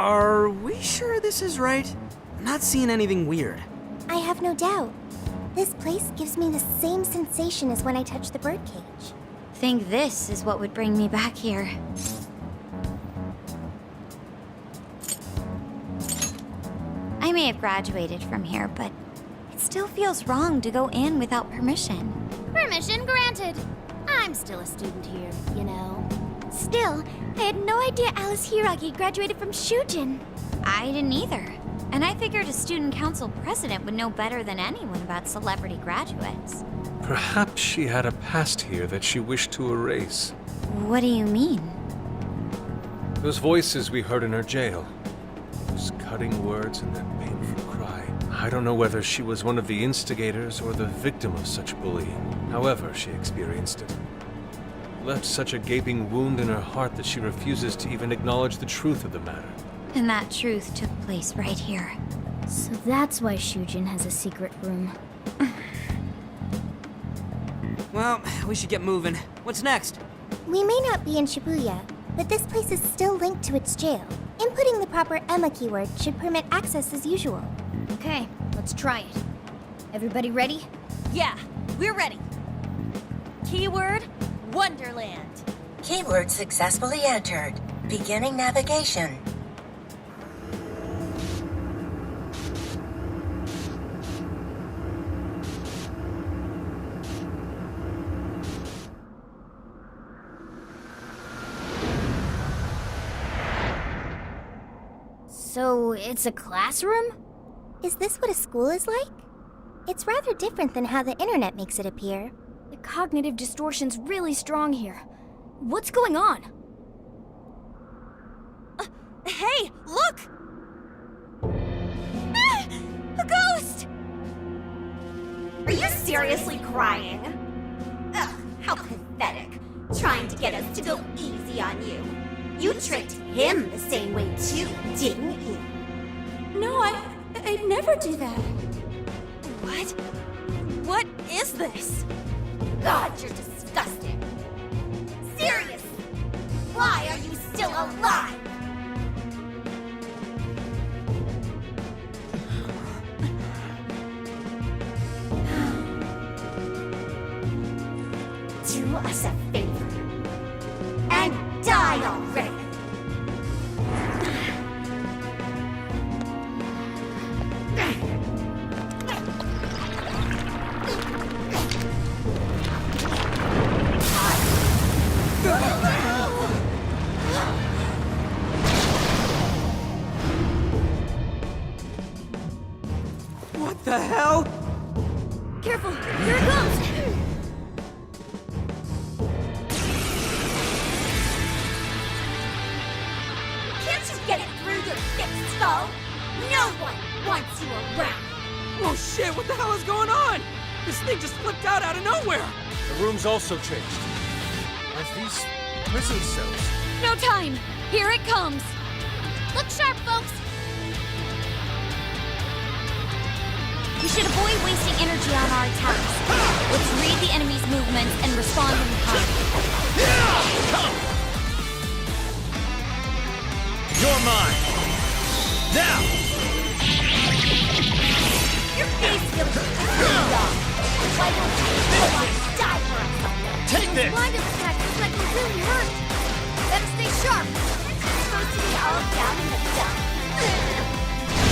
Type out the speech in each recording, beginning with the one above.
Are we sure this is right? I'm not seeing anything weird. I have no doubt. This place gives me the same sensation as when I touched the birdcage. Think this is what would bring me back here. I may have graduated from here, but it still feels wrong to go in without permission. Permission granted. I'm still a student here, you know. Still, I had no idea Alice Hiragi graduated from Shujin. I didn't either. And I figured a student council president would know better than anyone about celebrity graduates. Perhaps she had a past here that she wished to erase. What do you mean? Those voices we heard in her jail. Those cutting words and that painful cry. I don't know whether she was one of the instigators or the victim of such bullying. However she experienced it. Left such a gaping wound in her heart that she refuses to even acknowledge the truth of the matter. And that truth took place right here. So that's why Shujin has a secret room. Well, we should get moving. What's next? We may not be in Shibuya, but this place is still linked to its jail. Inputting the proper Emma keyword should permit access as usual. Okay, let's try it. Everybody ready? Yeah, we're ready. Keyword, Wonderland. Keyword successfully entered. Beginning navigation. So, it's a classroom? Is this what a school is like? It's rather different than how the internet makes it appear. The cognitive distortion's really strong here. What's going on? Hey, look! Ah, a ghost! Are you seriously crying? Ugh, how pathetic. Trying to get us to go easy on you. You tricked him the same way too, didn't you? No, I'd never do that. What? What is this? God, you're disgusting. Seriously, why are you still alive? Do us a favor and die already. What the hell? Careful, here it comes! Can't you get it through your thick skull? No one wants you around. Oh shit, what the hell is going on? This thing just flipped out of nowhere. The room's also changed. Are these prison cells? No time! Here it comes! Look sharp, folks! We should avoid wasting energy on our attacks. Let's read the enemy's movements and respond in kind. You're mine! Now! Your face feels really off. Why don't you go on and die for us? Take this! Blinded attack looks like it really hurt! Better stay sharp! It's supposed to be all down in the dump.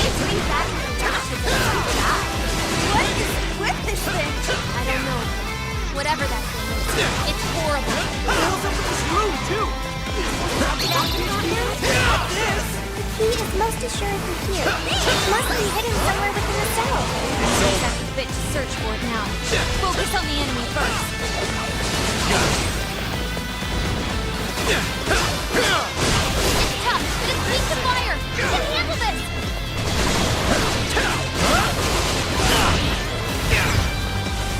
It's me back in the rush of the die. What is with this thing? I don't know. Whatever that thing is, it's horrible. What the hell's up with this room, too? The key is most assuredly here. It must be hidden somewhere within the cell. That's a bit to search for it now. Focus on the enemy first. It's tough, but it's weak to fire! You can handle this!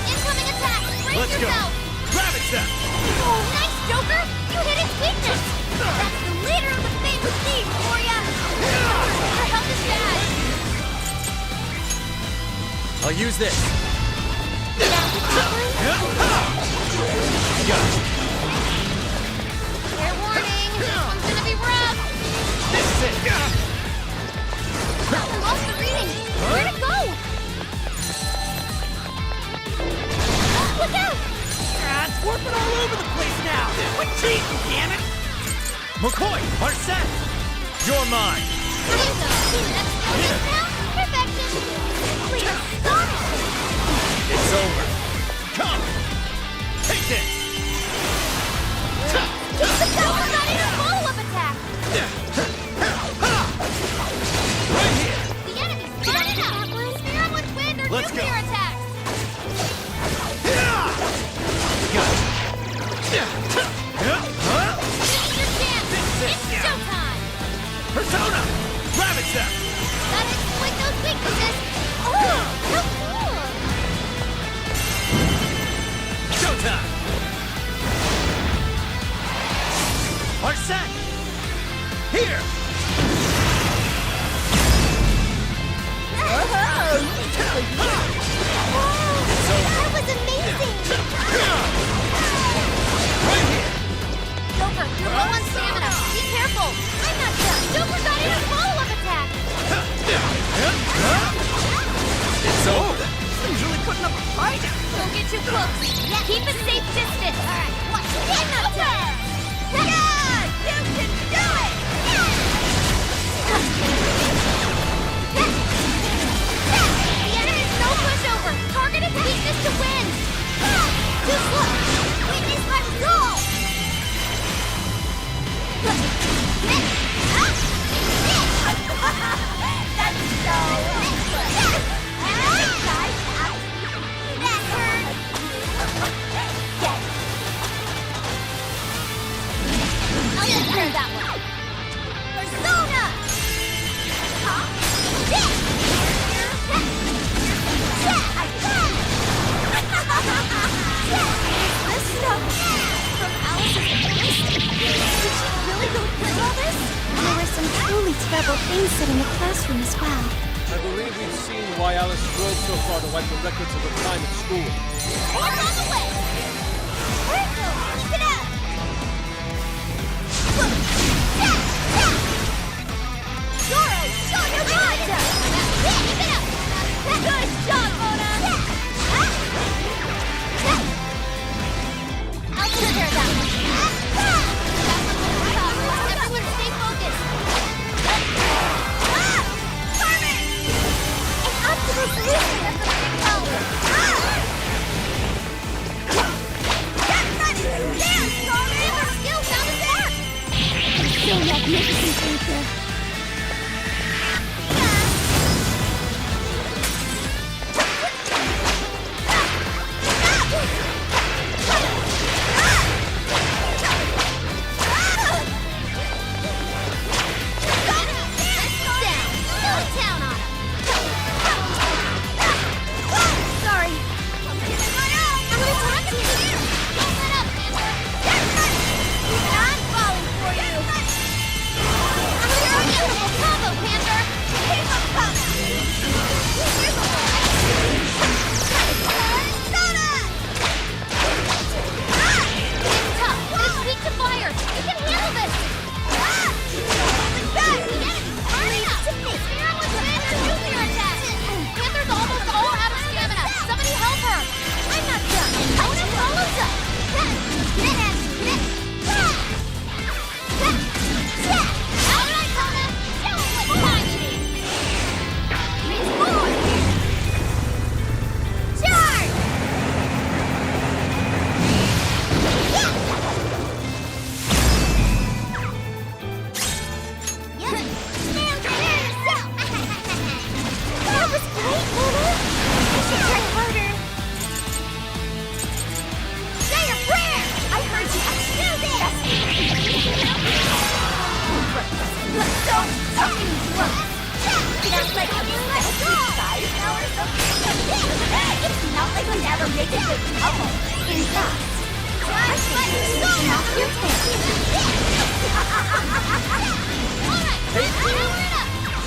Incoming attack! Brace Let's go! yourself! Ravage them! Oh, nice, Joker! You hit its weakness! That's the leader of the famous thieves for ya! Our health is bad! I'll use this. Fair warning, this one's gonna be rough! This is it! McCoy, heart set! You're mine! Perfection! Simply astonishing! It's over. Come! Take this! Keep the power ready to follow-up attack! Right here! The enemy's burning up! Spear with wind or Let's nuclear go. attacks! Got it. This is your chance! It's showtime! Persona! Ravage them! Gotta exploit those weaknesses! Oh, how cool! Showtime! Heart set! Here! That was amazing! Right here! Joker, you're low on stamina! Be careful! I'm not done! Joker got in a follow-up attack! It's over! He's really putting up a fight. Don't get too close. Keep a safe distance. Alright, watch it! I'm not done! Yeah! You can do it! The enemy's no pushover! Target its weakness to win! Too slow! Weakness, let's go! That's so good! That hurt! I'll take care of that one! Persona! This stuff from Alice's voice? Did she really go through all this? There were some truly terrible things said in the classroom as well. I believe we've seen why Alice drove so far to wipe the records of her time at school. What's on the way? Virgo, keep it up! Zoro, show your mind! Keep it up! Good job, Mona! I'll take care of that one. Everyone stay focused. An optimal solution has the big power. Get ready to dance, Mona! Give her skill sound attack. So magnificent, Reaper.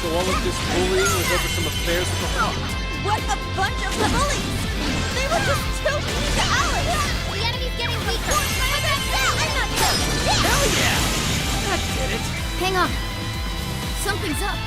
So all of this bullying was over some affairs with the hall? What a bunch of bullies! They were just too mean to Alice! The enemy's getting weaker. I'm not done. Hell yeah! That did it. Hang on. Something's up.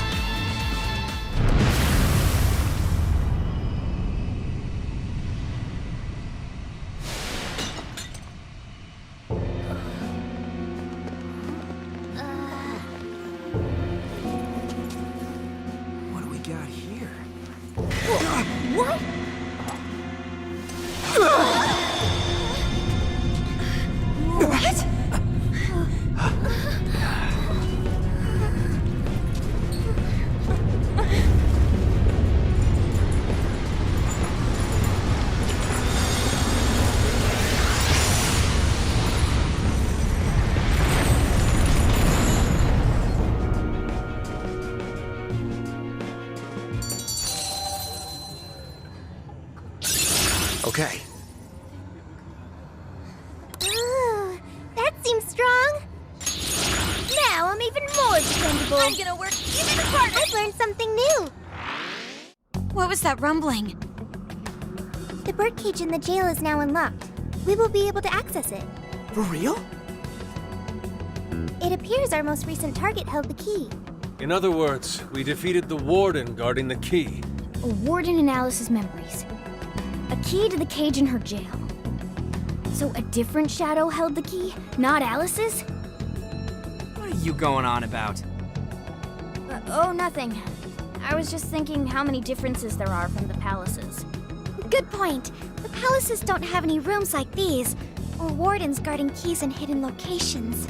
Okay. Ooh, that seems strong. Now I'm even more dependable. I'm gonna work even harder! I've learned something new. What was that rumbling? The birdcage in the jail is now unlocked. We will be able to access it. For real? It appears our most recent target held the key. In other words, we defeated the warden guarding the key. A warden in Alice's memories. A key to the cage in her jail. So a different shadow held the key, not Alice's? What are you going on about? Oh, nothing. I was just thinking how many differences there are from the palaces. Good point. The palaces don't have any rooms like these, or wardens guarding keys in hidden locations.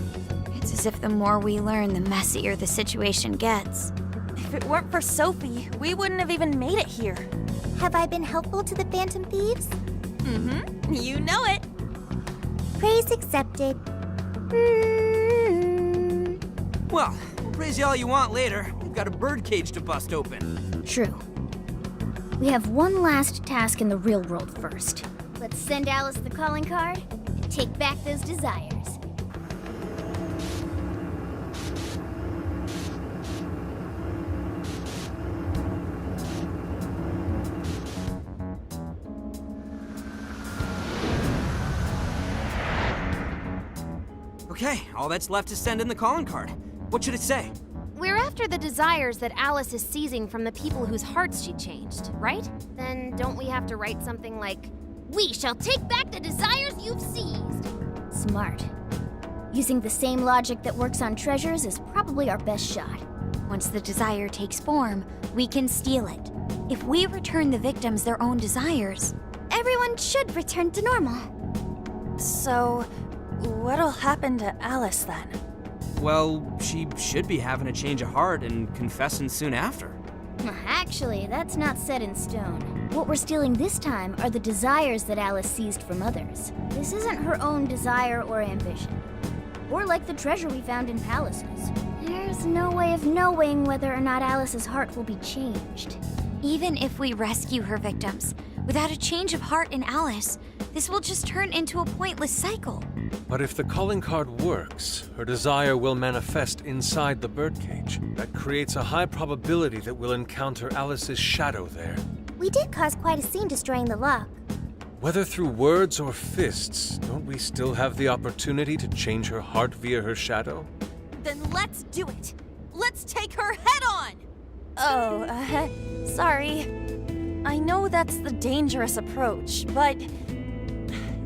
It's as if the more we learn, the messier the situation gets. If it weren't for Sophie, we wouldn't have even made it here. Have I been helpful to the Phantom Thieves? Mm-hmm. You know it. Praise accepted. Well, praise you all you want later. We've got a birdcage to bust open. True. We have one last task in the real world first. Let's send Alice the calling card and take back those desires. Okay, all that's left is send in the calling card. What should it say? We're after the desires that Alice is seizing from the people whose hearts she changed, right? Then don't we have to write something like, "We shall take back the desires you've seized"? Smart. Using the same logic that works on treasures is probably our best shot. Once the desire takes form, we can steal it. If we return the victims their own desires, Everyone should return to normal. So, what'll happen to Alice then? Well, she should be having a change of heart and confessing soon after. Actually, that's not set in stone. What we're stealing this time are the desires that Alice seized from others. This isn't her own desire or ambition. Or like the treasure we found in palaces. There's no way of knowing whether or not Alice's heart will be changed. even if we rescue her victims, without a change of heart in Alice, this will just turn into a pointless cycle. But if the calling card works, her desire will manifest inside the birdcage. That creates a high probability that we'll encounter Alice's shadow there. We did cause quite a scene destroying the lock. Whether through words or fists, don't we still have the opportunity to change her heart via her shadow? Then let's do it! Let's take her head on! Oh, sorry. I know that's the dangerous approach, but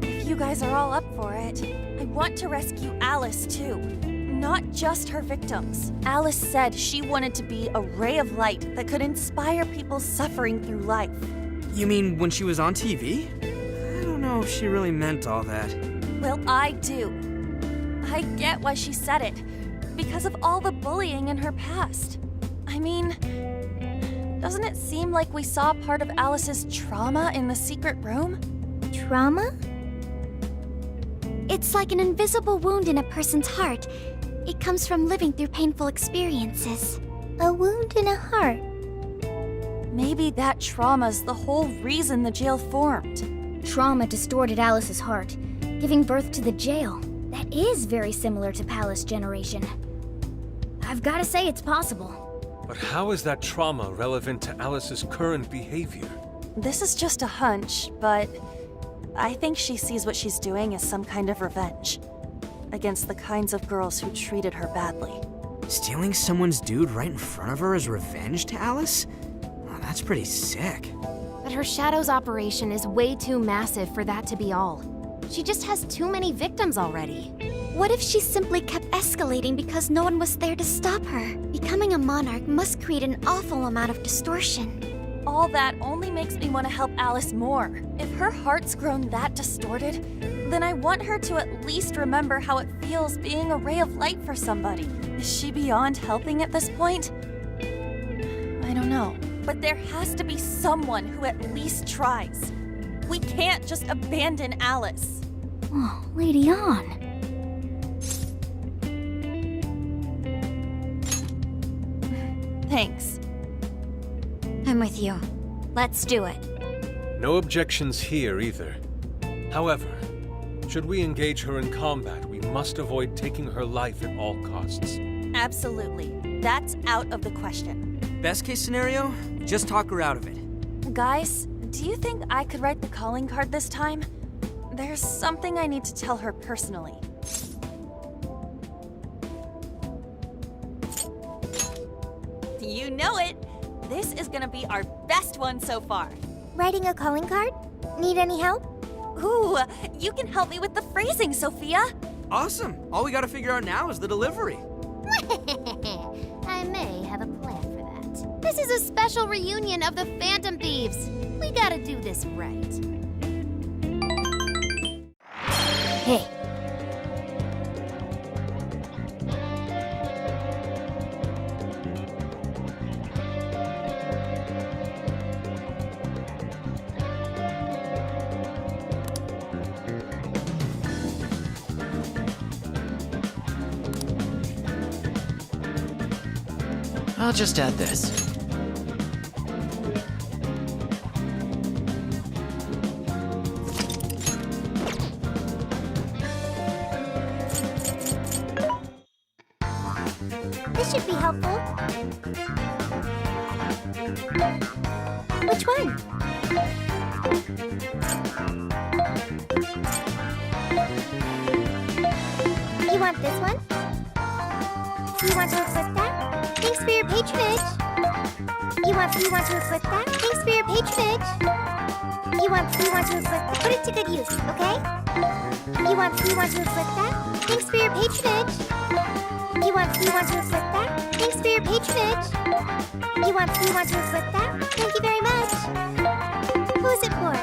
if you guys are all up for it, I want to rescue Alice too. Not just her victims. Alice said she wanted to be a ray of light that could inspire people suffering through life. You mean when she was on TV? I don't know if she really meant all that. Well, I do. I get why she said it. Because of all the bullying in her past. I mean, doesn't it seem like we saw part of Alice's trauma in the secret room? Trauma? It's like an invisible wound in a person's heart. It comes from living through painful experiences. A wound in a heart. Maybe that trauma's the whole reason the jail formed. Trauma distorted Alice's heart, giving birth to the jail. That is very similar to Palace Generation. I've gotta say it's possible. But how is that trauma relevant to Alice's current behavior? This is just a hunch, but I think she sees what she's doing as some kind of revenge against the kinds of girls who treated her badly. Stealing someone's dude right in front of her as revenge to Alice? Oh, that's pretty sick. But her Shadow's operation is way too massive for that to be all. She just has too many victims already. What if she simply kept escalating because no one was there to stop her? Becoming a monarch must create an awful amount of distortion. All that only makes me want to help Alice more. If her heart's grown that distorted, then I want her to at least remember how it feels being a ray of light for somebody. Is she beyond helping at this point? I don't know. But there has to be someone who at least tries. We can't just abandon Alice. Oh, Lady On. Thanks. I'm with you. Let's do it. No objections here either. However, should we engage her in combat, we must avoid taking her life at all costs. Absolutely. That's out of the question. Best case scenario, just talk her out of it. Guys, do you think I could write the calling card this time? There's something I need to tell her personally. You know it! This is gonna be our best one so far. Writing a calling card? Need any help? Ooh, you can help me with the phrasing, Sophia. Awesome. All we gotta figure out now is the delivery. I may have a plan for that. This is a special reunion of the Phantom Thieves. We gotta do this right. Hey. I'll just add this. This should be helpful. Which one? You want this one? You want to equip that? Thanks for your patronage. You want to equip that? Thanks for your patronage. You want to equip that? Put it to good use, okay? You want to equip that? Thanks for your patronage. You want to equip that? Thanks for your patronage. You want to equip that? Thank you very much. Who's it for?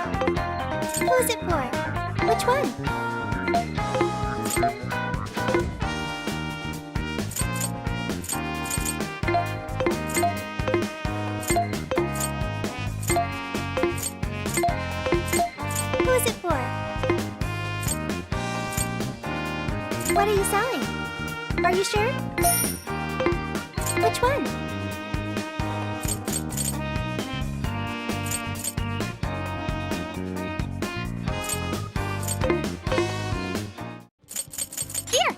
Who's it for? Which one? Who's it for? What are you selling? Are you sure? Which one? Here!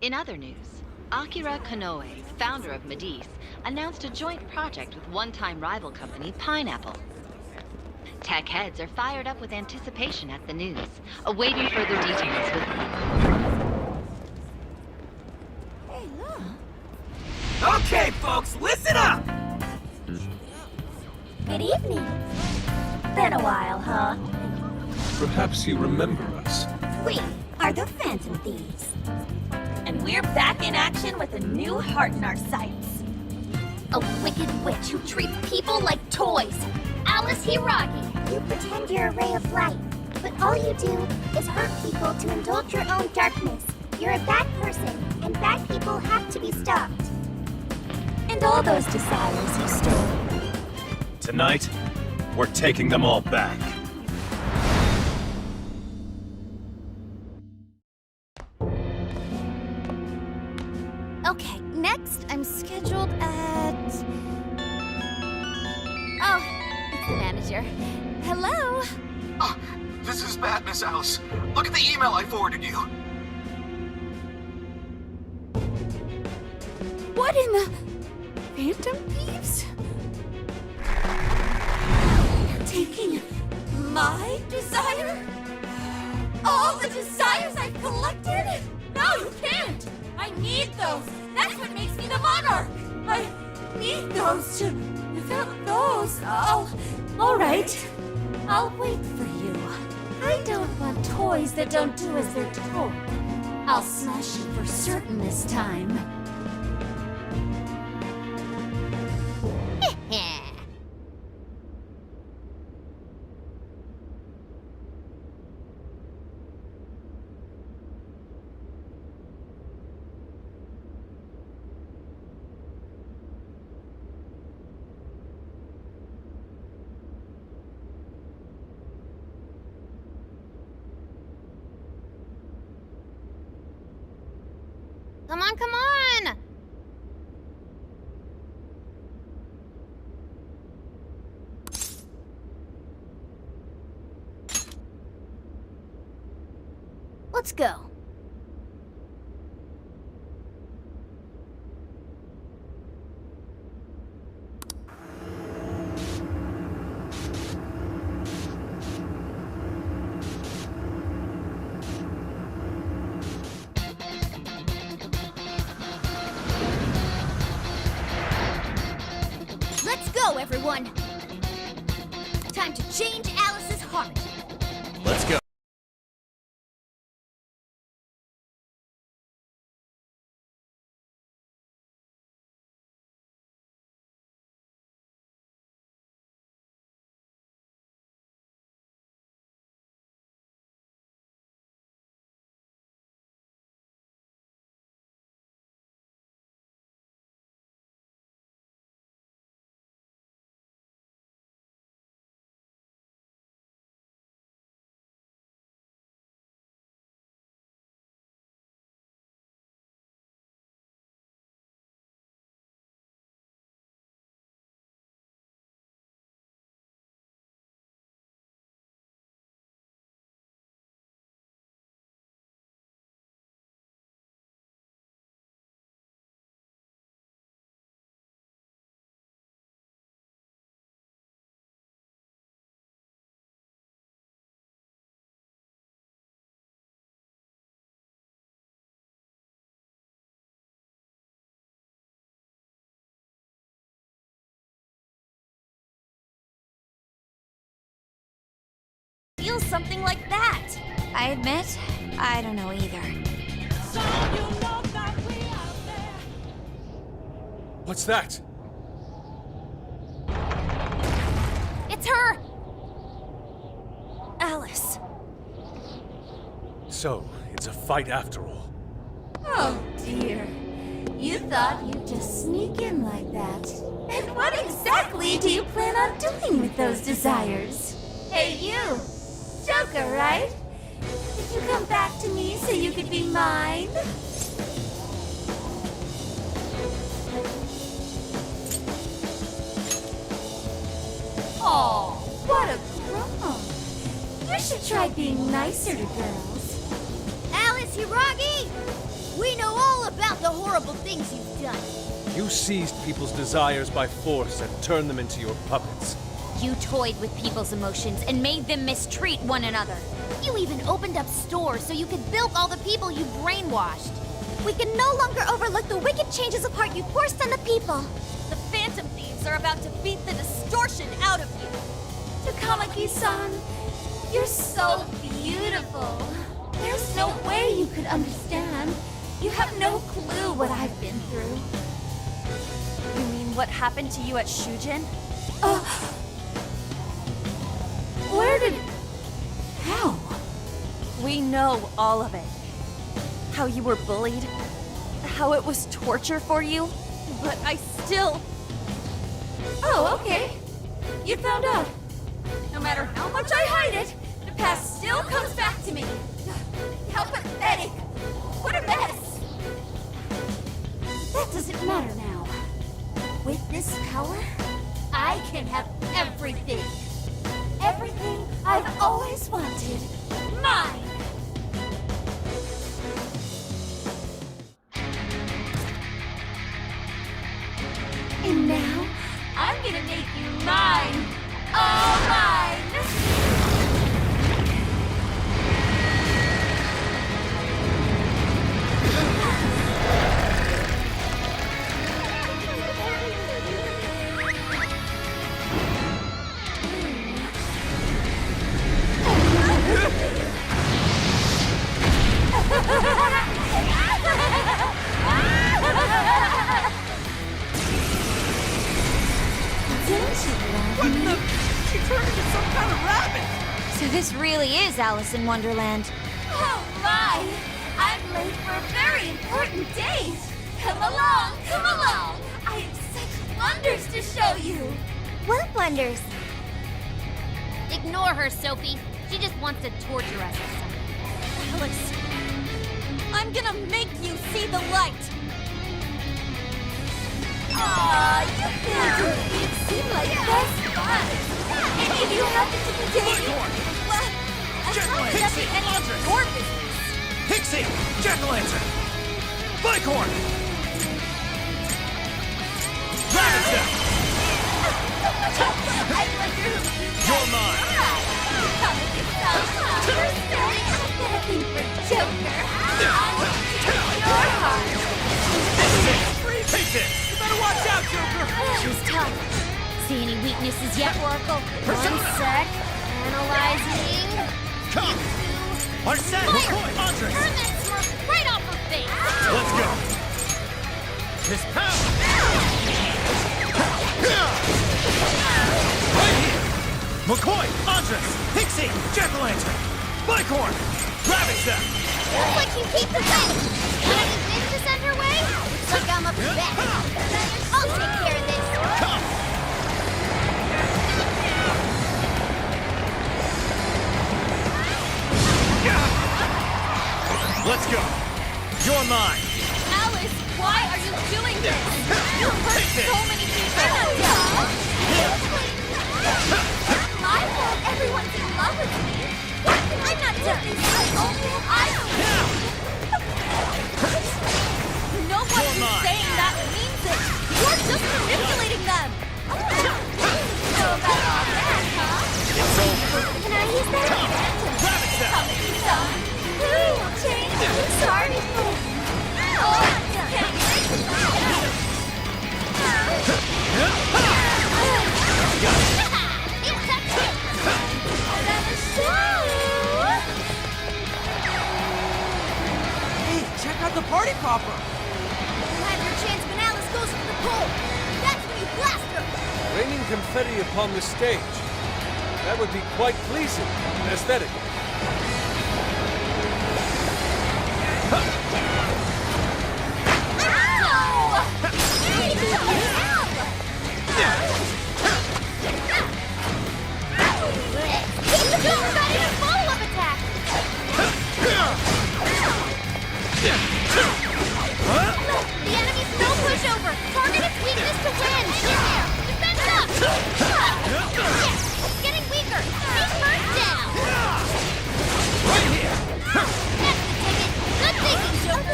In other news, Akira Konoe, founder of Medice, announced a joint project with one-time rival company Pineapple. Tech heads are fired up with anticipation at the news, awaiting further details with Hey, look. Okay, folks, listen up! Good evening. Been a while, huh? Perhaps you remember us. We are the Phantom Thieves. And we're back in action with a new heart in our sights. A wicked witch who treats people like toys. Alice Hiragi. You pretend you're a ray of light, but all you do is hurt people to indulge your own darkness. You're a bad person, and bad people have to be stopped. And all those desires you stole. Tonight, we're taking them all back. Okay, next I'm scheduled at... Oh, it's the manager. Hello? Oh, this is bad, Miss Alice. Look at the email I forwarded you. What in the... Phantom Thieves? Taking my desire? All the desires I've collected? No, you can't! I need those! That's what makes me the monarch! I need those to... Without those, all right. I'll wait for you. I don't want toys that don't do as they're told. I'll smash you for certain this time. Come on, come on! Let's go. Let's go, everyone! Time to change Alice's heart. Let's go. Feel something like that. I admit, I don't know either. What's that? It's her! Alice. So, it's a fight after all. Oh dear. You thought you'd just sneak in like that. And what exactly do you plan on doing with those desires? Hey you! Joker, right? Did you come back to me so you could be mine? Oh, what a crumb. You should try being nicer to girls. Alice Hiragi! We know all about the horrible things you've done. You seized people's desires by force and turned them into your puppets. You toyed with people's emotions and made them mistreat one another. You even opened up stores so you could bilk all the people you brainwashed. We can no longer overlook the wicked changes of heart you forced on the people. The Phantom Thieves are about to beat the distortion out of you. Takamaki-san, you're so beautiful. There's no way you could understand. You have no clue what I've been through. You mean what happened to you at Shujin? Where did... How? We know all of it. How you were bullied, how it was torture for you, but I still... Oh, okay. You found out. No matter how much I hide it, the past still comes back to me. How pathetic. What a mess. That doesn't matter now. With this power, I can have everything. Everything I've always wanted. Mine! And now, I'm gonna make you mine! All mine! What the? She turned into some kind of rabbit! So this really is Alice in Wonderland. Oh my! I'm late for a very important date! Come along, come along! I have such wonders to show you! What wonders? Ignore her, Sophie. She just wants to torture us. Alice, I'm gonna make you see the light! Aw, you guys make it seem like best buds! Any of you happen to be dating? Well, how would that be any of your business? Pixie! Jack-o'-lantern! Bighorn! Rabbit! You're mine! Take this! You better watch out, Joker! She's tough. See any weaknesses yet, Oracle? One sec. Analyzing. Come! Arsene! Fire! Andres! Turn that smirk right off her face! Let's go! Miss Power! Right here! McCoy! Andres! Pixie! Jack-o'-lantern! Bighorn! Rabbit Step! Looks like you keep the fight. Got any wind to send her way? Looks like I'm up to bat. I'll take care of this. Come! Let's go! You're mine! Alice, why are you doing this? You hurt so many people! My fault everyone's in love with me! I'm not done! No one who's saying that means it! You're just manipulating them! So about all that, huh? It's over! Can I use that? Rabbit Step! Change. I'm sorry. Hey, check out the party popper! You have your chance when Alice goes for the pole. That's when you blast her. Raining confetti upon the stage. That would be quite pleasing and aesthetic.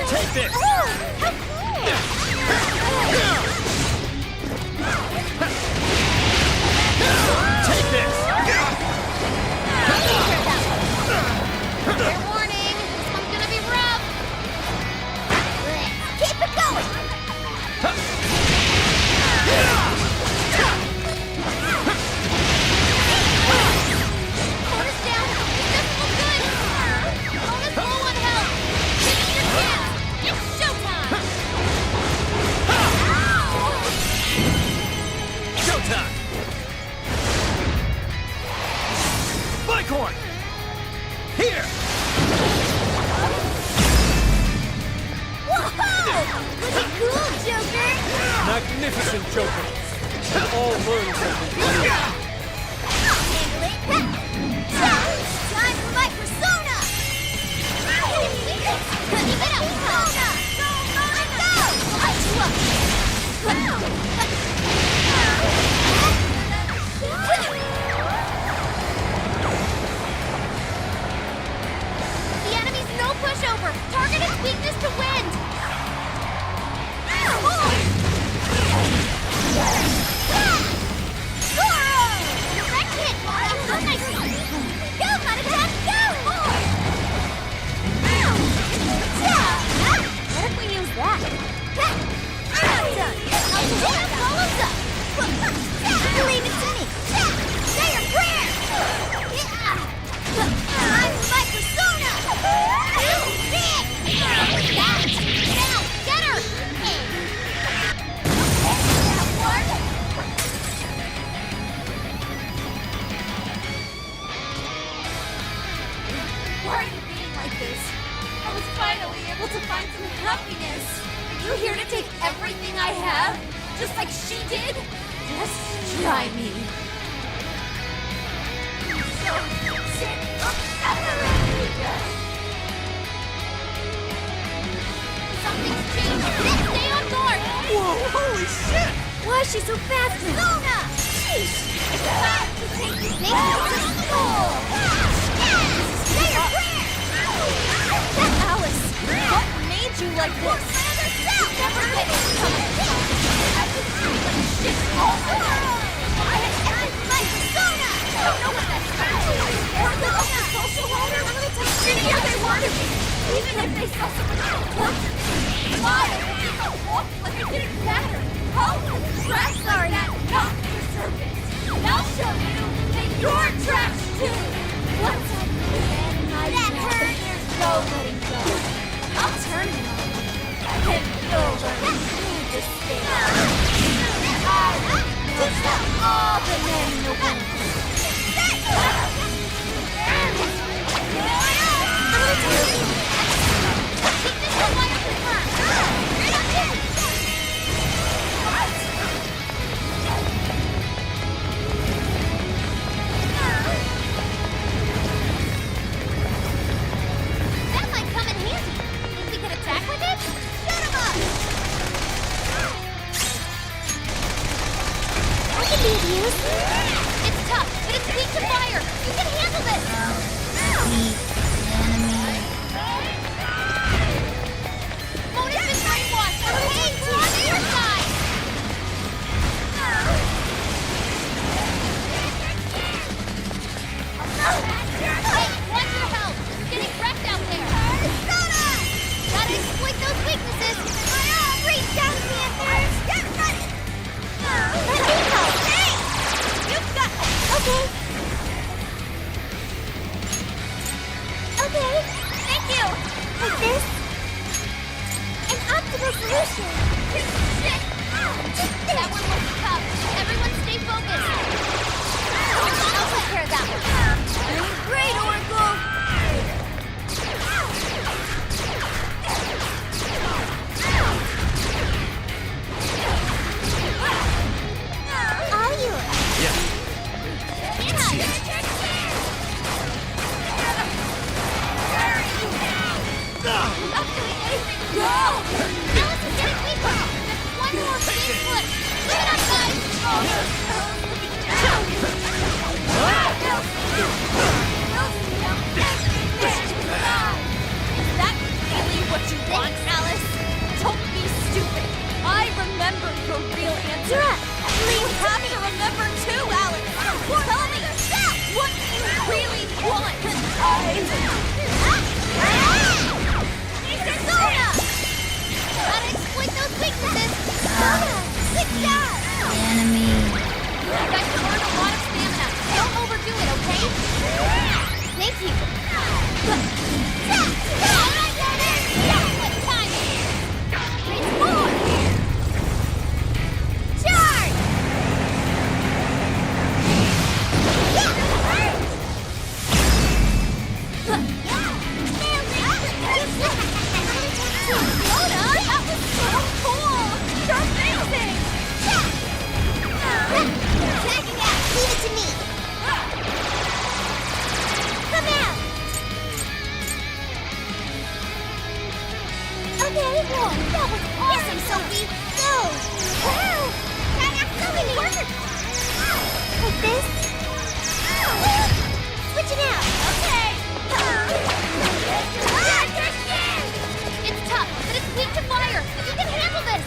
Take this! Take this! Fair warning, this one's gonna be rough. Keep it going. Bonus down. This doesn't look good. Bonus low on health. This is your chance. It's showtime. Showtime! Bighorn! Here! Whoa! Looking cool, Joker. Magnificent Joker! All learned something. I'll handle it. Time for my persona. Keep it up, persona. Go, light you up. The enemy's no pushover. Target its weakness to wind. Direct hit. So nice. Go, not attack, go! What if we use that? I'm done. Follows up. Leave it to me. Say your prayers. I'm my persona. With that. Now, get her. Why are you being like this? I was finally able to find some happiness. Are you here to take everything I have? Just like she did? Just try me. is she so fast? Sona! Sheesh! Alice, what made you like this? Never get it coming. I just feel like shit all the time. I don't know what that's about. Social order, shittier they want to be. Even if they saw someone else torture me. Why? Walk like it didn't matter. Oh, trash like that, not deserve it. And I'll show you that you're trash too. Once I put that hurt. There's no letting go. I'll turn it on. And you'll learn to stay out. I will stop all the men in the world. That might come in handy. Think we could attack with it? Shoot 'em up! I can be of use. It's tough, but it's weak to fire. You can handle this. Mona's been brainwashed. Okay, we're on your side. Hey, watch your health. You're getting wrecked out there. Gotta exploit those weaknesses. Reach down, Panthers! Get ready! Let me help! Hey! You've got Okay. Okay. Thank you. Like this? An optimal solution. Shit. That one looks tough. Everyone stay focused. I'll take care of that one. Doing great, Oracle! Are you? Yeah. Stop doing anything. Go! Alice is getting weaker. Just one more big flip. Leave it up, guys. Is that really what you want, Alice? Don't be stupid. I remember your real answer. You have to remember too, Alice. Tell me, what do you really want? Gotta exploit those weaknesses. Good job! You guys can learn a lot of stamina. Don't overdo it, okay? Thank you. What time is it? It's more! Charge! Mona, that was so cool! You're amazing! Tagging out! Leave it to me! Come out! Okay, whoa, that was awesome, Sophie! Go! Wow! That actually worked! Like this? Switching out! Okay! It's tough, but it's weak to fire. You can handle this.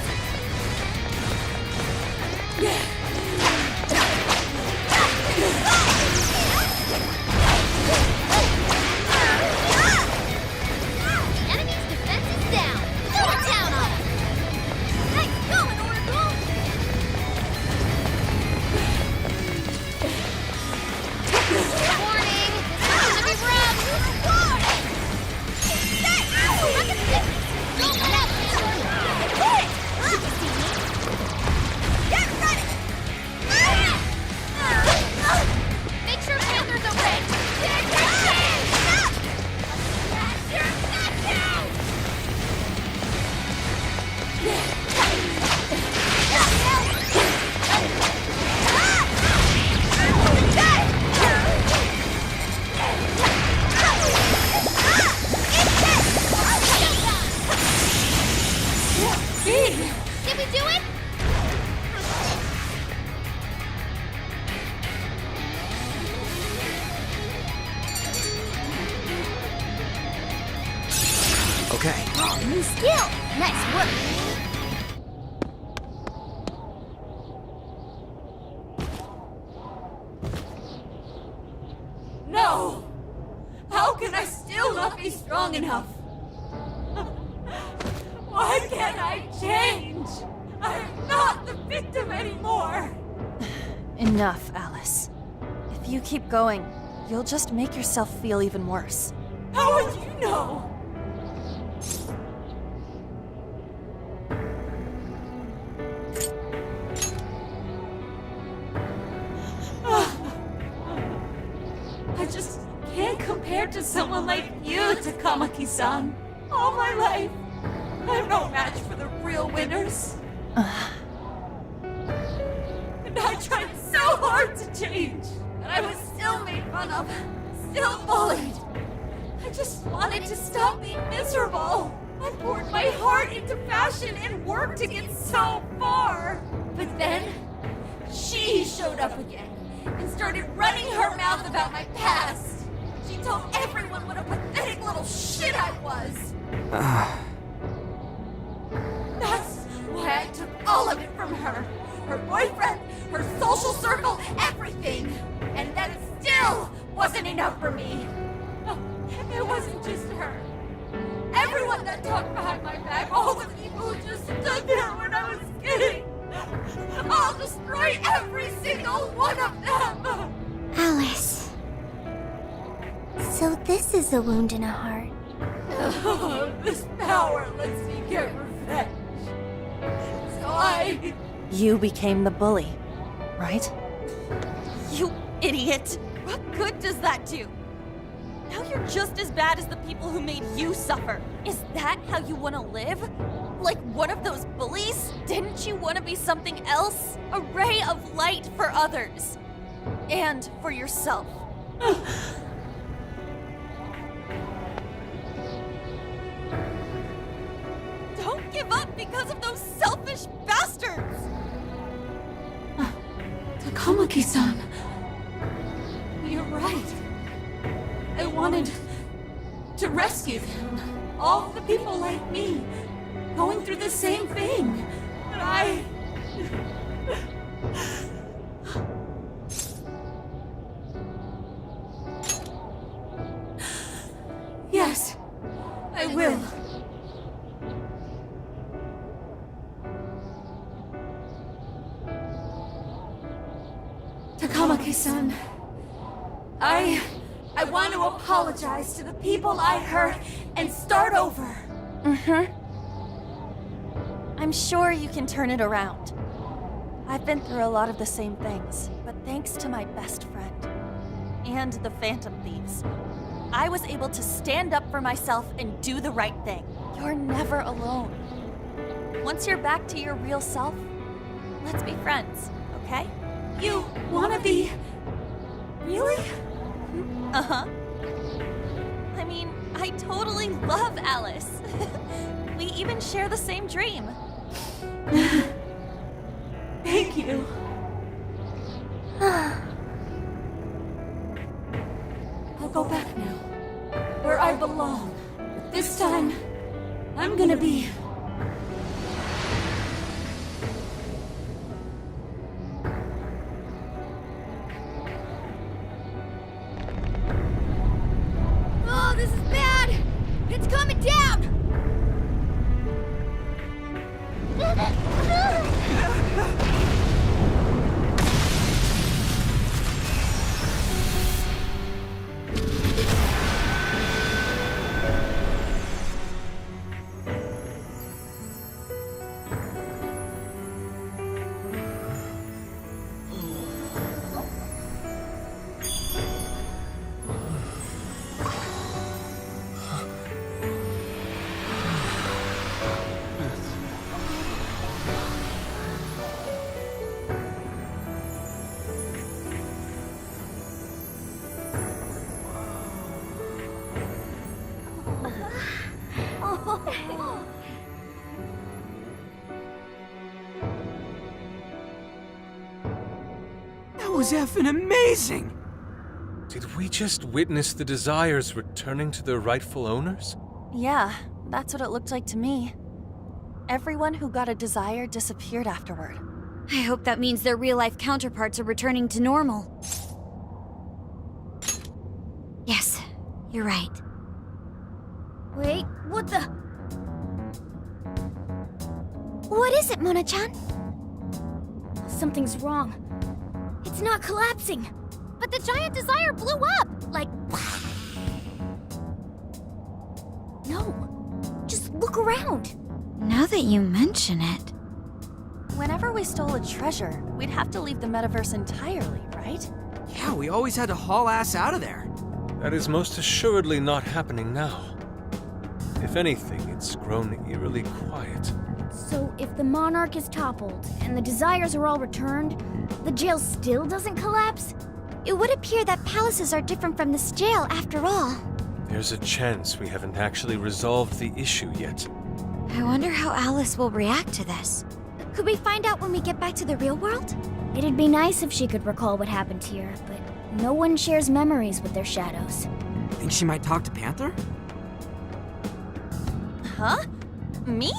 The enemy's defense is down. Throw it down on him. Nice going, Oracle. Warning! This is gonna be rough. Okay. Oh, new skill! Nice work! No! How can I still not be strong enough? Why can't I change? I'm not the victim anymore! Enough, Alice. If you keep going, you'll just make yourself feel even worse. How would you know? I just can't compare to someone like you, Takamaki-san. All my life, I'm no match for the real winners. And I tried so hard to change, and I was still made fun of, still bullied. I just wanted to stop being miserable. I poured my heart into fashion and worked to get so far. But then, she showed up again and started running her mouth about my past. She told everyone what a pathetic little shit I was. That's why I took all of it from her. Her boyfriend, her social circle, everything. And that still wasn't enough for me. It wasn't just her. Everyone that talked behind my back, all the people who just stood there when I was kidding. I'll destroy every single one of them! Alice. So this is a wound in a heart. Oh, this power lets me get revenge. So You became the bully, right? You idiot! What good does that do? Now you're just as bad as the people who made you suffer. Is that how you want to live? Like one of those bullies? Didn't you want to be something else? A ray of light for others. And for yourself. Don't give up because of those selfish bastards! Takamaki-san. You're right. I wanted to rescue them. All the people like me, going through the same thing. But Yes, I will. Takamaki-san, I want to apologize to the people I hurt and start over. I'm sure you can turn it around. I've been through a lot of the same things, but thanks to my best friend and the Phantom Thieves, I was able to stand up for myself and do the right thing. You're never alone. Once you're back to your real self, let's be friends, okay? You wanna be... Really? Uh-huh. I mean, I totally love Alice. We even share the same dream. Thank you. I'll go back now, where I belong. This time, I'm gonna be... Oh, this is bad! It's coming down! That was effing amazing! Did we just witness the Desires returning to their rightful owners? Yeah, That's what it looked like to me. Everyone who got a desire disappeared afterward. I hope that means their real-life counterparts are returning to normal. Yes, you're right. Wait, what the? What is it, Mona-chan? Something's wrong. It's not collapsing. But the giant desire blew up! Like... No. Just look around. Now that you mention it... Whenever we stole a treasure, we'd have to leave the metaverse entirely, right? Yeah, we always had to haul ass out of there. That is most assuredly not happening now. If anything, it's grown eerily quiet. So if the Monarch is toppled and the desires are all returned, the jail still doesn't collapse? It would appear that palaces are different from this jail after all. There's a chance we haven't actually resolved the issue yet. I wonder how Alice will react to this. Could we find out when we get back to the real world? It'd be nice if she could recall what happened here, but no one shares memories with their shadows. Think she might talk to Panther? Huh? Me?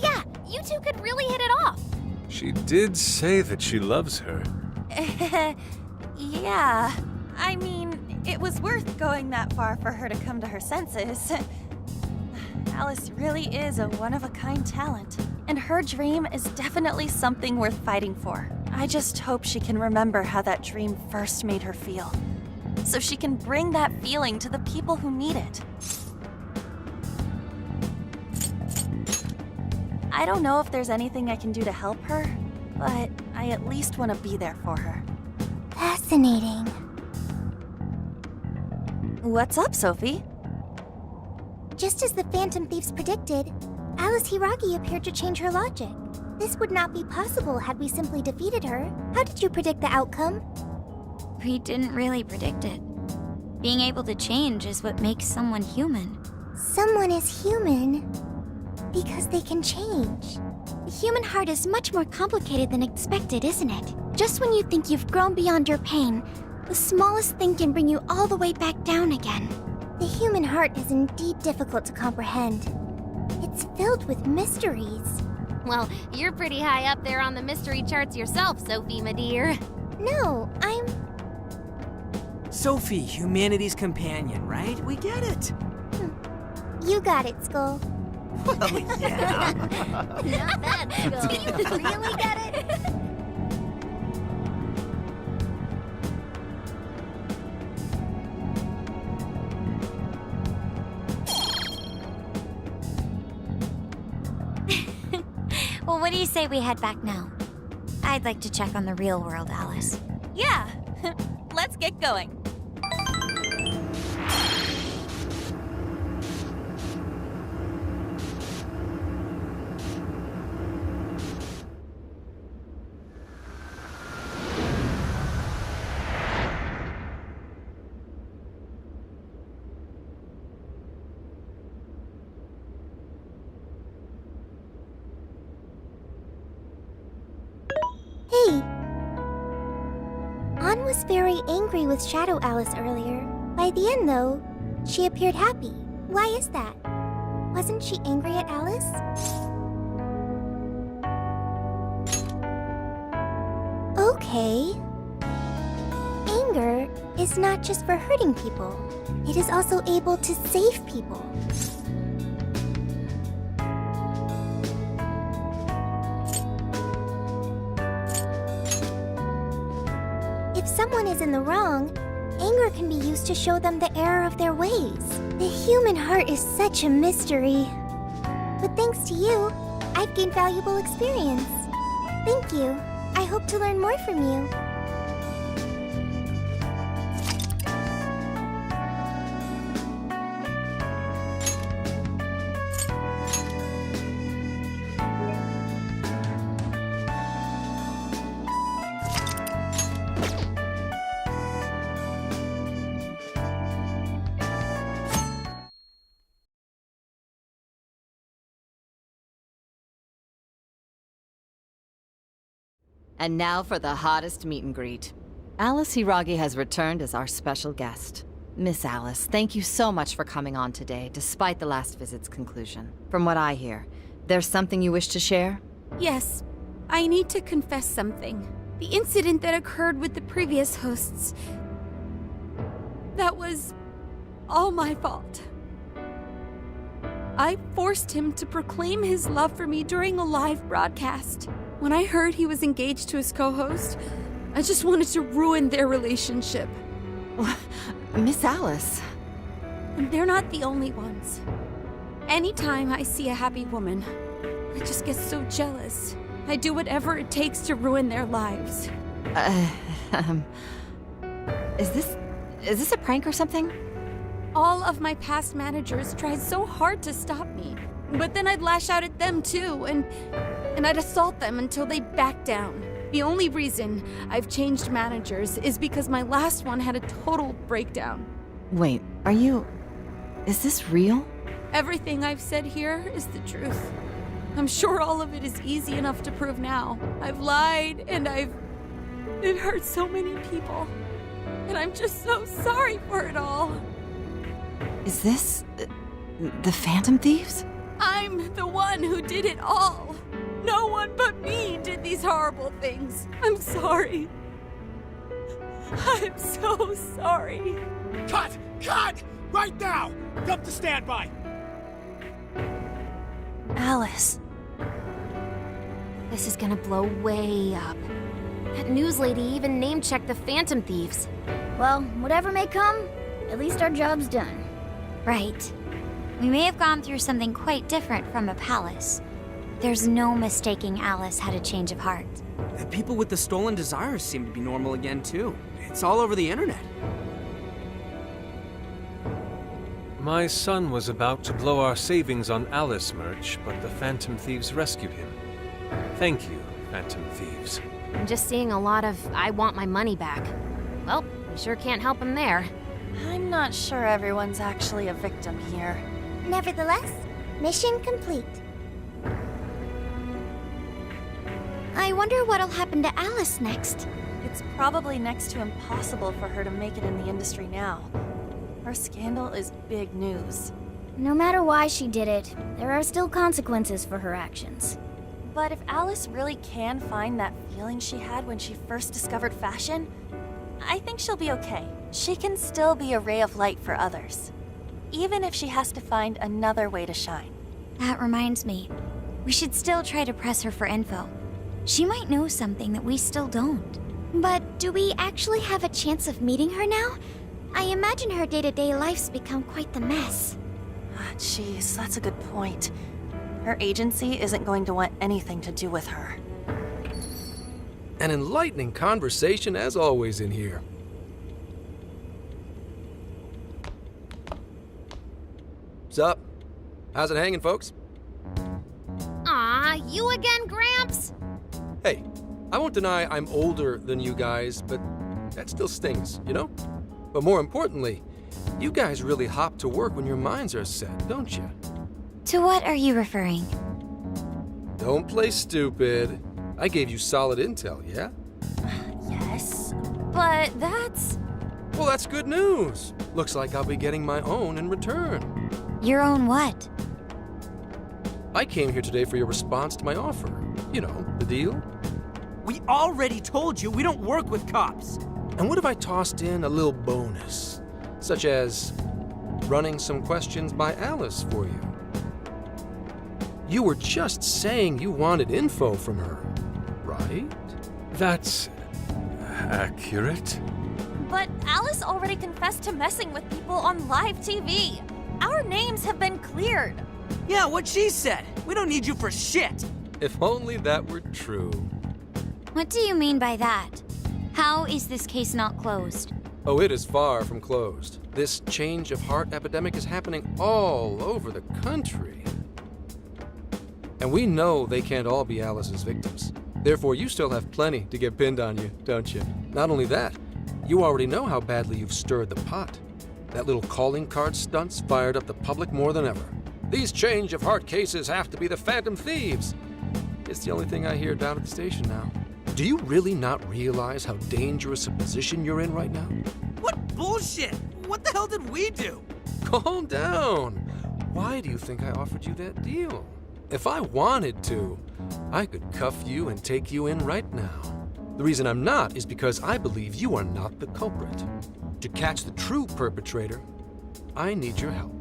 Yeah, you two could really hit it off. She did say that she loves her. Yeah. I mean, it was worth going that far for her to come to her senses. Alice really is a one-of-a-kind talent, and her dream is definitely something worth fighting for. I just hope she can remember how that dream first made her feel, so she can bring that feeling to the people who need it. I don't know if there's anything I can do to help her, but I at least want to be there for her. Fascinating. What's up, Sophie? Just as the Phantom Thieves predicted, Alice Hiragi appeared to change her logic. This would not be possible had we simply defeated her. How did you predict the outcome? We didn't really predict it. Being able to change is what makes someone human. Someone is human because they can change. The human heart is much more complicated than expected, isn't it? Just when you think you've grown beyond your pain, the smallest thing can bring you all the way back down again. The human heart is indeed difficult to comprehend. It's filled with mysteries. Well, you're pretty high up there on the mystery charts yourself, Sophie, my dear. No, I'm... Sophie, humanity's companion, right? We get it. You got it, Skull. Well, yeah. Not bad, Skull. Do you really get it? Well, what do you say we head back now? I'd like to check on the real world, Alice. Yeah, let's get going. Hey! Ann was very angry with Shadow Alice earlier. By the end, though, she appeared happy. Why is that? Wasn't she angry at Alice? Okay. Anger is not just for hurting people. It is also able to save people. If someone is in the wrong, anger can be used to show them the error of their ways. The human heart is such a mystery. But thanks to you, I've gained valuable experience. Thank you. I hope to learn more from you. And now for the hottest meet and greet. Alice Hiragi has returned as our special guest. Miss Alice, thank you so much for coming on today, despite the last visit's conclusion. From what I hear, there's something you wish to share? Yes, I need to confess something. The incident that occurred with the previous hosts. That was all my fault. I forced him to proclaim his love for me during a live broadcast. When I heard he was engaged to his co-host, I just wanted to ruin their relationship. Miss Alice. And they're not the only ones. Anytime I see a happy woman, I just get so jealous. I do whatever it takes to ruin their lives. Is this a prank or something? All of my past managers tried so hard to stop me. But then I'd lash out at them too, and I'd assault them until they backed down. The only reason I've changed managers is because my last one had a total breakdown. Wait, is this real? Everything I've said here is the truth. I'm sure all of it is easy enough to prove now. I've lied, and it hurt so many people. And I'm just so sorry for it all. Is this the Phantom Thieves? I'm the one who did it all. No one but me did these horrible things. I'm sorry. I'm so sorry. Cut! Cut! Right now! Dump to standby! Alice. This is gonna blow way up. That news lady even name-checked the Phantom Thieves. Well, whatever may come, at least our job's done. Right. We may have gone through something quite different from a palace. There's no mistaking Alice had a change of heart. The people with the stolen desires seem to be normal again, too. It's all over the internet. My son was about to blow our savings on Alice merch, but the Phantom Thieves rescued him. Thank you, Phantom Thieves. I'm just seeing a lot of I want my money back. Well, we sure can't help him there. I'm not sure everyone's actually a victim here. Nevertheless, mission complete. I wonder what'll happen to Alice next. It's probably next to impossible for her to make it in the industry now. Her scandal is big news. No matter why she did it, there are still consequences for her actions. But if Alice really can find that feeling she had when she first discovered fashion, I think she'll be okay. She can still be a ray of light for others, even if she has to find another way to shine. That reminds me, we should still try to press her for info. She might know something that we still don't. But do we actually have a chance of meeting her now? I imagine her day-to-day life's become quite the mess. Jeez, that's a good point. Her agency isn't going to want anything to do with her. An enlightening conversation as always in here. Sup? How's it hanging, folks? Aw, you again, Gramps? Hey, I won't deny I'm older than you guys, but that still stings, you know? But more importantly, you guys really hop to work when your minds are set, don't you? To what are you referring? Don't play stupid. I gave you solid intel, yeah? Yes, but that's... Well, that's good news. Looks like I'll be getting my own in return. Your own what? I came here today for your response to my offer. You know, the deal. We already told you we don't work with cops. And what if I tossed in a little bonus? Such as running some questions by Alice for you. You were just saying you wanted info from her, right? That's accurate. But Alice already confessed to messing with people on live TV. Our names have been cleared. Yeah, what she said. We don't need you for shit. If only that were true. What do you mean by that? How is this case not closed? Oh, it is far from closed. This change of heart epidemic is happening all over the country. And we know they can't all be Alice's victims. Therefore, you still have plenty to get pinned on you, don't you? Not only that, you already know how badly you've stirred the pot. That little calling card stunt's fired up the public more than ever. These change of heart cases have to be the Phantom Thieves. It's the only thing I hear down at the station now. Do you really not realize how dangerous a position you're in right now? What bullshit! What the hell did we do? Calm down. Why do you think I offered you that deal? If I wanted to, I could cuff you and take you in right now. The reason I'm not is because I believe you are not the culprit. To catch the true perpetrator, I need your help.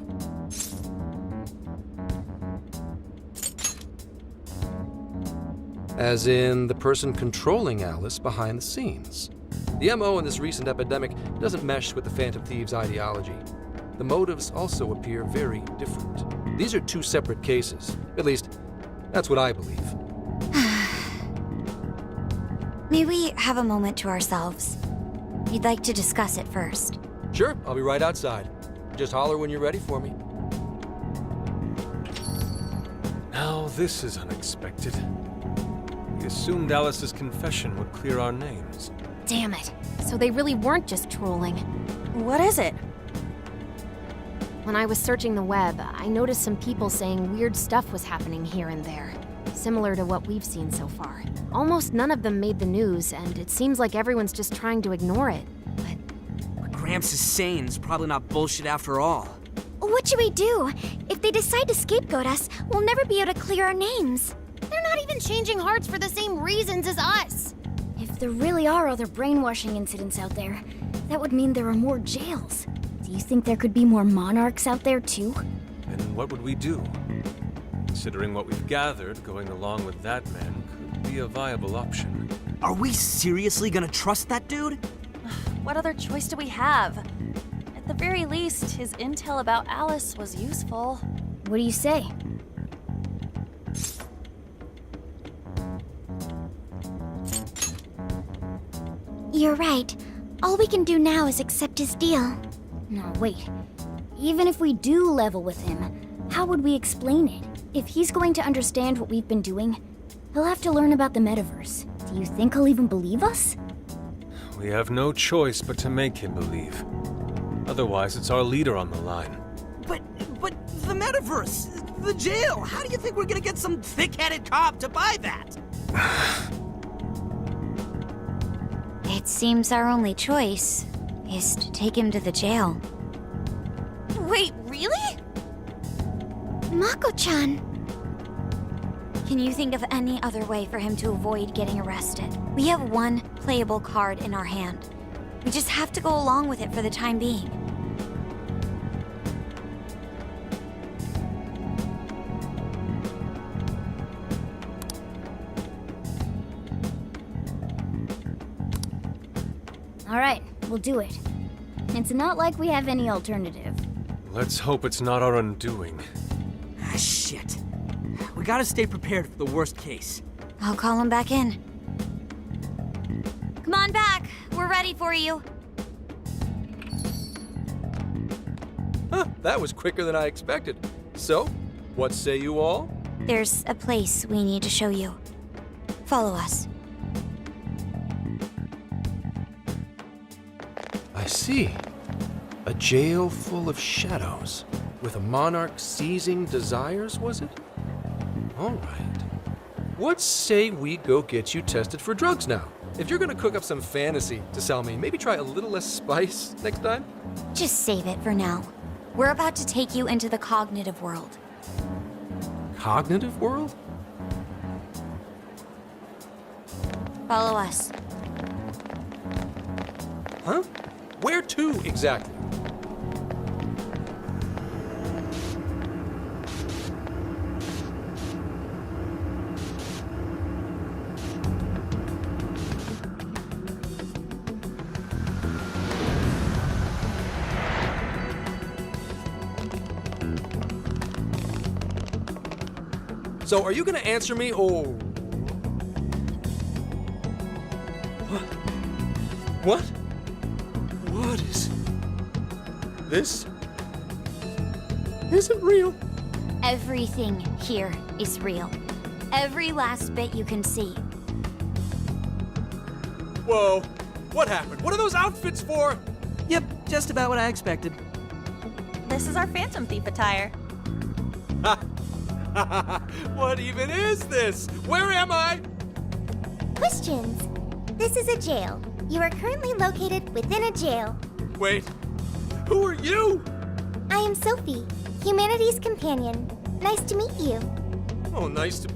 As in the person controlling Alice behind the scenes. The MO in this recent epidemic doesn't mesh with the Phantom Thieves' ideology. The motives also appear very different. These are two separate cases. At least, that's what I believe. May we have a moment to ourselves? We'd like to discuss it first. Sure, I'll be right outside. Just holler when you're ready for me. Now this is unexpected. We assumed Alice's confession would clear our names. Damn it. So they really weren't just trolling. What is it? When I was searching the web, I noticed some people saying weird stuff was happening here and there, similar to what we've seen so far. Almost none of them made the news, and it seems like everyone's just trying to ignore it. What Gramps is saying is probably not bullshit after all. What should we do? If they decide to scapegoat us, we'll never be able to clear our names. They're not even changing hearts for the same reasons as us. If there really are other brainwashing incidents out there, that would mean there are more jails. Do you think there could be more monarchs out there too? And what would we do? Considering what we've gathered, going along with that man could be a viable option. Are we seriously gonna trust that dude? What other choice do we have? At the very least, his intel about Alice was useful. What do you say? You're right. All we can do now is accept his deal. No, wait. Even if we do level with him, how would we explain it? If he's going to understand what we've been doing, he'll have to learn about the metaverse. Do you think he'll even believe us? We have no choice but to make him believe. Otherwise, it's our leader on the line. But the metaverse, the jail, how do you think we're gonna get some thick-headed cop to buy that? It seems our only choice is to take him to the jail. Wait, really? Mako-chan. Can you think of any other way for him to avoid getting arrested? We have one playable card in our hand. We just have to go along with it for the time being. All right, we'll do it. It's not like we have any alternative. Let's hope it's not our undoing. Ah, shit. We gotta stay prepared for the worst case. I'll call him back in. Come on back. We're ready for you. Huh, that was quicker than I expected. So, what say you all? There's a place we need to show you. Follow us. I see. A jail full of shadows. With a monarch seizing desires, was it? All right. What say we go get you tested for drugs now? If you're gonna cook up some fantasy to sell me, maybe try a little less spice next time? Just save it for now. We're about to take you into the cognitive world. Cognitive world? Follow us. Huh? Where to exactly? So, are you gonna answer me, or... What? What is... This... isn't real. Everything here is real. Every last bit you can see. Whoa. What happened? What are those outfits for? Yep, just about what I expected. This is our Phantom Thief attire. What even is this? Where am I? Questions. This is a jail. You are currently located within a jail. Wait. Who are you? I am Sophie, humanity's companion. Nice to meet you. Oh, nice to...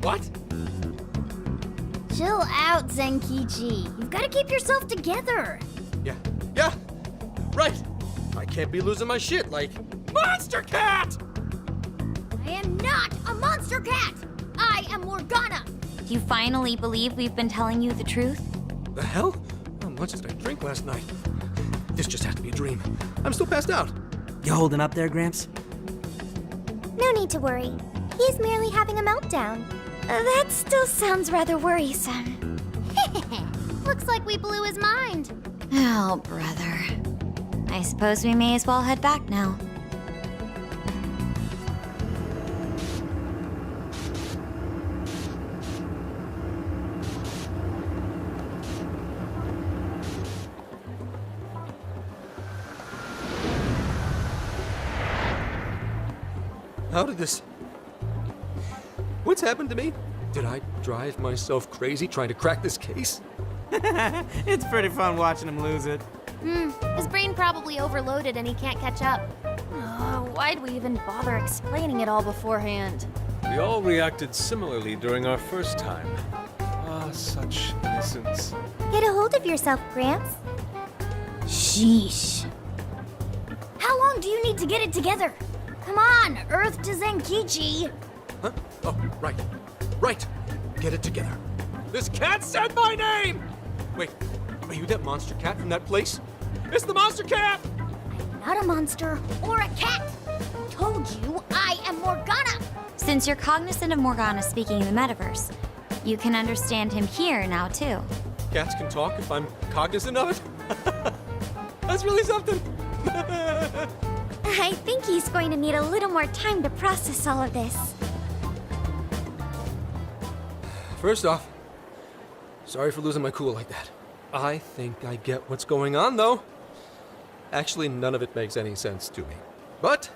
What? Chill out, Zenkichi. You've got to keep yourself together. Yeah, right. I can't be losing my shit like... Monster Cat! I am not a monster cat! I am Morgana! Do you finally believe we've been telling you the truth? The hell? How much did I drink last night? This just has to be a dream. I'm still passed out. You holding up there, Gramps? No need to worry. He's merely having a meltdown. That still sounds rather worrisome. Looks like we blew his mind. Oh, brother. I suppose we may as well head back now. How did this... What's happened to me? Did I drive myself crazy trying to crack this case? It's pretty fun watching him lose it. His brain probably overloaded and he can't catch up. Oh, why'd we even bother explaining it all beforehand? We all reacted similarly during our first time. Ah, such innocence. Get a hold of yourself, Gramps. Sheesh. How long do you need to get it together? Come on, Earth to Zenkichi. Huh? Oh, right. Right. Get it together. This cat said my name! Wait, are you that monster cat from that place? It's the monster cat! Not a monster or a cat. Told you I am Morgana. Since you're cognizant of Morgana speaking in the metaverse, you can understand him here now, too. Cats can talk if I'm cognizant of it? That's really something. I think he's going to need a little more time to process all of this. First off, sorry for losing my cool like that. I think I get what's going on, though. Actually, none of it makes any sense to me. But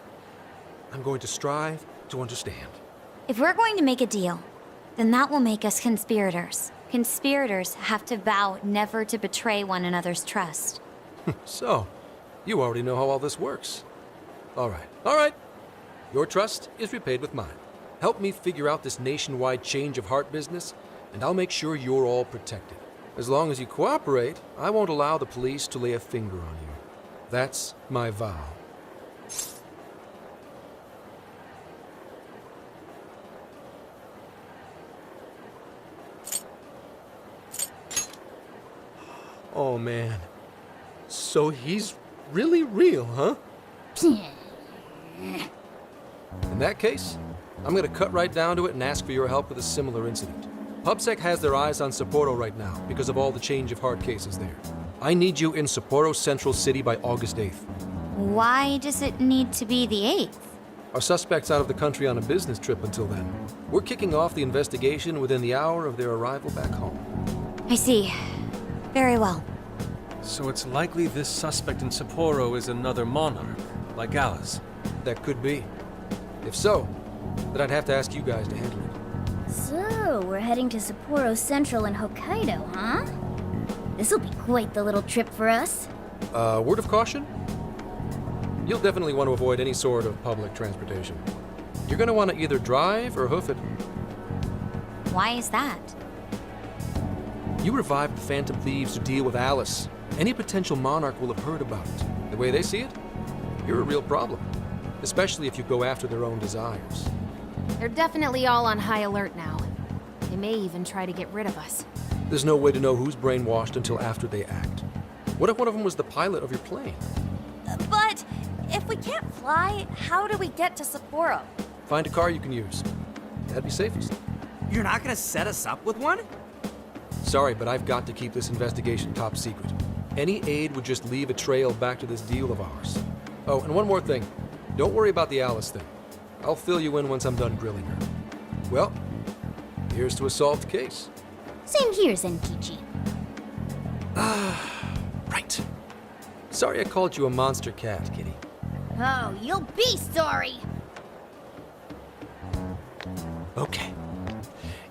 I'm going to strive to understand. If we're going to make a deal, then that will make us conspirators. Conspirators have to vow never to betray one another's trust. So, you already know how all this works. All right. Your trust is repaid with mine. Help me figure out this nationwide change of heart business, and I'll make sure you're all protected. As long as you cooperate, I won't allow the police to lay a finger on you. That's my vow. Oh, man. So he's really real, huh? In that case, I'm gonna cut right down to it and ask for your help with a similar incident. PubSec has their eyes on Sapporo right now because of all the change of heart cases there. I need you in Sapporo Central City by August 8th. Why does it need to be the 8th? Our suspect's out of the country on a business trip until then. We're kicking off the investigation within the hour of their arrival back home. I see. Very well. So it's likely this suspect in Sapporo is another monarch, like Alice. That could be. If so, then I'd have to ask you guys to handle it. So, we're heading to Sapporo Central in Hokkaido, huh? This'll be quite the little trip for us. Word of caution? You'll definitely want to avoid any sort of public transportation. You're gonna want to either drive or hoof it. Why is that? You revived the Phantom Thieves to deal with Alice. Any potential monarch will have heard about it. The way they see it, you're a real problem. Especially if you go after their own desires. They're definitely all on high alert now. They may even try to get rid of us. There's no way to know who's brainwashed until after they act. What if one of them was the pilot of your plane? But if we can't fly, how do we get to Sapporo? Find a car you can use. That'd be safest. You're not gonna set us up with one? Sorry, but I've got to keep this investigation top secret. Any aid would just leave a trail back to this deal of ours. Oh, and one more thing. Don't worry about the Alice thing. I'll fill you in once I'm done grilling her. Well, here's to a solved case. Same here, Zenkichi. Right. Sorry I called you a monster cat, kitty. Oh, you'll be sorry! Okay.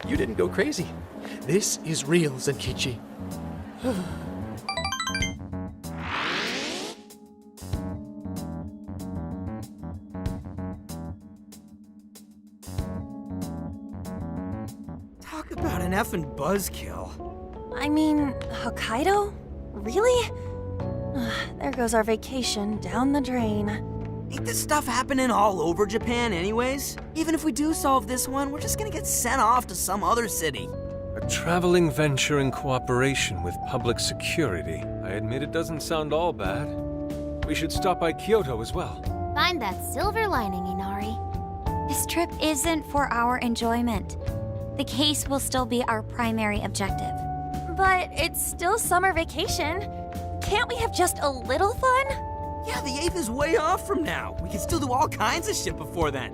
You didn't go crazy. This is real, Zenkichi. an effing buzzkill. I mean, Hokkaido? Really? There goes our vacation down the drain. Ain't this stuff happening all over Japan anyways? Even if we do solve this one, we're just gonna get sent off to some other city. A traveling venture in cooperation with public security. I admit it doesn't sound all bad. We should stop by Kyoto as well. Find that silver lining, Inari. This trip isn't for our enjoyment. The case will still be our primary objective. But it's still summer vacation. Can't we have just a little fun? Yeah, the 8th is way off from now. We can still do all kinds of shit before then.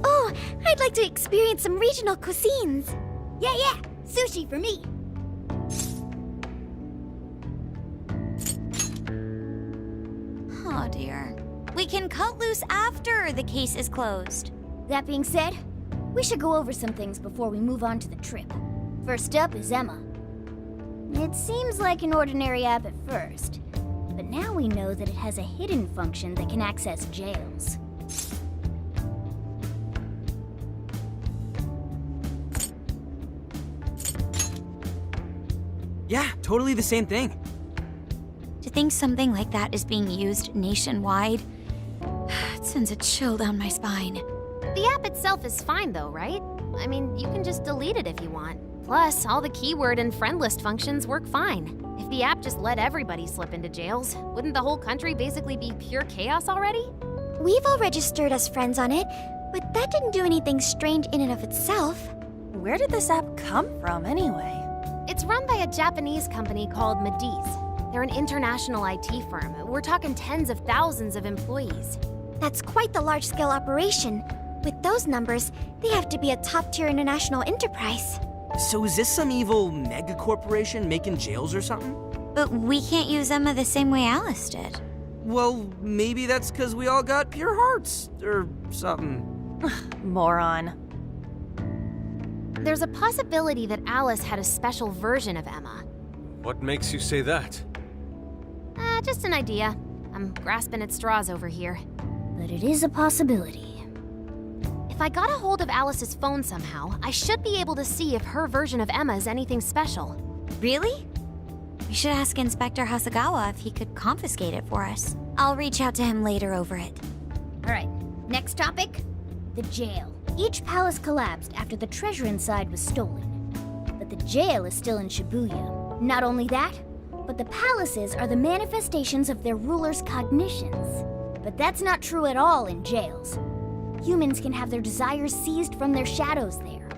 Oh, I'd like to experience some regional cuisines. Yeah, sushi for me. Oh dear. We can cut loose after the case is closed. That being said, we should go over some things before we move on to the trip. First up is Emma. It seems like an ordinary app at first, but now we know that it has a hidden function that can access jails. Yeah, totally the same thing. To think something like that is being used nationwide, it sends a chill down my spine. The app itself is fine though, right? I mean, you can just delete it if you want. Plus, all the keyword and friend list functions work fine. If the app just let everybody slip into jails, wouldn't the whole country basically be pure chaos already? We've all registered as friends on it, but that didn't do anything strange in and of itself. Where did this app come from anyway? It's run by a Japanese company called Medice. They're an international IT firm. We're talking tens of thousands of employees. That's quite the large-scale operation. With those numbers, they have to be a top-tier international enterprise. So is this some evil mega corporation making jails or something? But we can't use Emma the same way Alice did. Well, maybe that's because we all got pure hearts, or something. Moron. There's a possibility that Alice had a special version of Emma. What makes you say that? Just an idea. I'm grasping at straws over here. But it is a possibility. If I got a hold of Alice's phone somehow, I should be able to see if her version of Emma is anything special. Really? We should ask Inspector Hasagawa if he could confiscate it for us. I'll reach out to him later over it. Alright, next topic, the jail. Each palace collapsed after the treasure inside was stolen. But the jail is still in Shibuya. Not only that, but the palaces are the manifestations of their rulers' cognitions. But that's not true at all in jails. Humans can have their desires seized from their shadows there.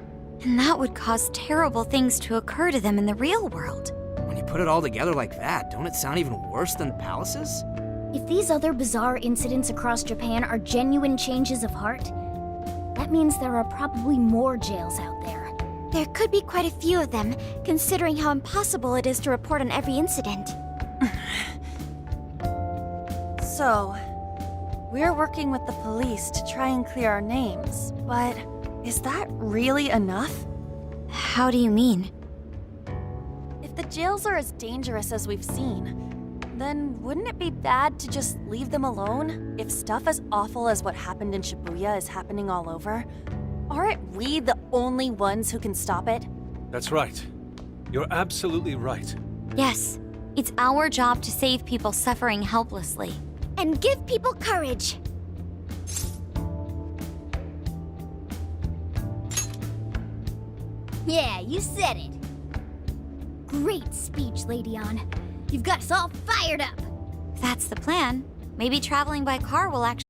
And that would cause terrible things to occur to them in the real world. When you put it all together like that, don't it sound even worse than the palaces? If these other bizarre incidents across Japan are genuine changes of heart, that means there are probably more jails out there. There could be quite a few of them, considering how impossible it is to report on every incident. So, we're working with the police to try and clear our names, but is that really enough? How do you mean? If the jails are as dangerous as we've seen, then wouldn't it be bad to just leave them alone if stuff as awful as what happened in Shibuya is happening all over? Aren't we the only ones who can stop it? That's right. You're absolutely right. Yes, it's our job to save people suffering helplessly. And give people courage. Yeah, you said it. Great speech, Lady Ann. You've got us all fired up. If that's the plan, maybe traveling by car will actually